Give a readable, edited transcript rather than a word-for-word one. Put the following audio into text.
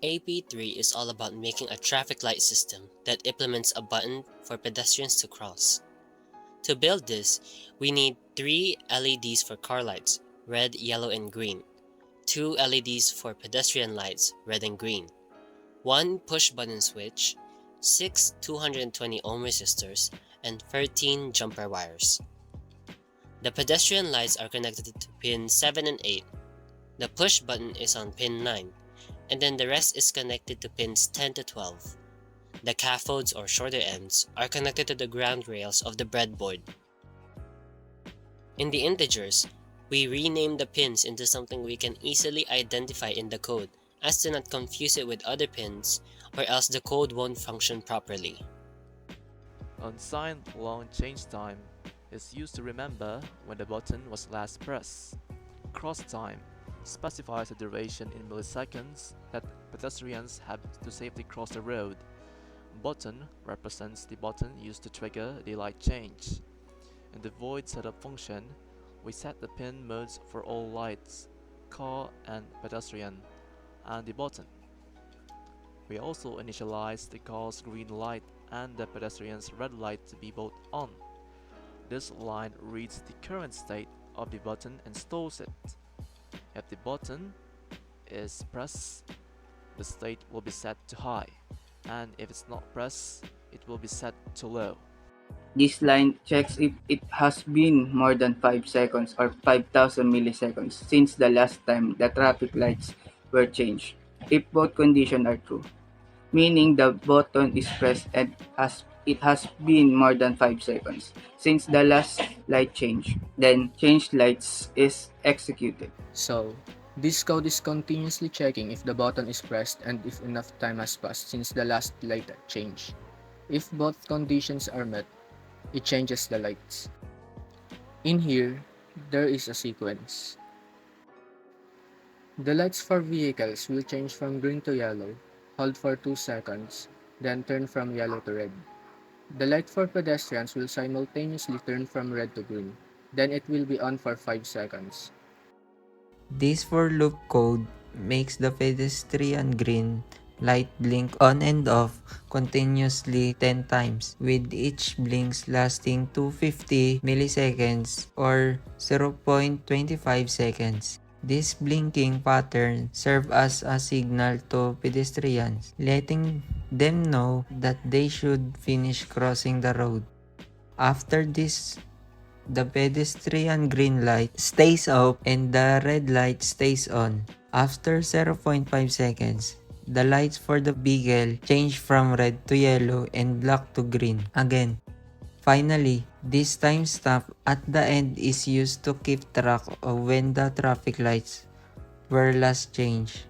AP3 is all about making a traffic light system that implements a button for pedestrians to cross. To build this, we need 3 LEDs for car lights, red, yellow, and green, 2 LEDs for pedestrian lights, red and green, 1 push button switch, 6 220 ohm resistors, and 13 jumper wires. The pedestrian lights are connected to pins 7 and 8. The push button is on pin 9, and then the rest is connected to pins 10 to 12. The cathodes or shorter ends are connected to the ground rails of the breadboard. In the integers, we rename the pins into something we can easily identify in the code as to not confuse it with other pins or else the code won't function properly. Unsigned long change time is used to remember when the button was last pressed. Cross time specifies the duration in milliseconds that pedestrians have to safely cross the road. Button represents the button used to trigger the light change. In the void setup function, we set the pin modes for all lights, car and pedestrian, and the button. We also initialize the car's green light and the pedestrian's red light to be both on. This line reads the current state of the button and stores it. If the button is pressed, the state will be set to high, and if it's not pressed, it will be set to low. This line checks if it has been more than 5 seconds or 5,000 milliseconds since the last time the traffic lights were changed, if both conditions are true, meaning the button is pressed and it has been more than 5 seconds since the last light change. Then change lights is executed. So, this code is continuously checking if the button is pressed and if enough time has passed since the last light change. If both conditions are met, it changes the lights. In here, there is a sequence. The lights for vehicles will change from green to yellow, hold for 2 seconds, then turn from yellow to red. The light for pedestrians will simultaneously turn from red to green, then it will be on for 5 seconds. This for loop code makes the pedestrian green light blink on and off continuously 10 times, with each blinks lasting 250 milliseconds or 0.25 seconds. This blinking pattern serves as a signal to pedestrians, letting them know that they should finish crossing the road. After this, the pedestrian green light stays off and the red light stays on. After 0.5 seconds, the lights for the vehicle change from red to yellow and black to green again. Finally, this timestamp at the end is used to keep track of when the traffic lights were last changed.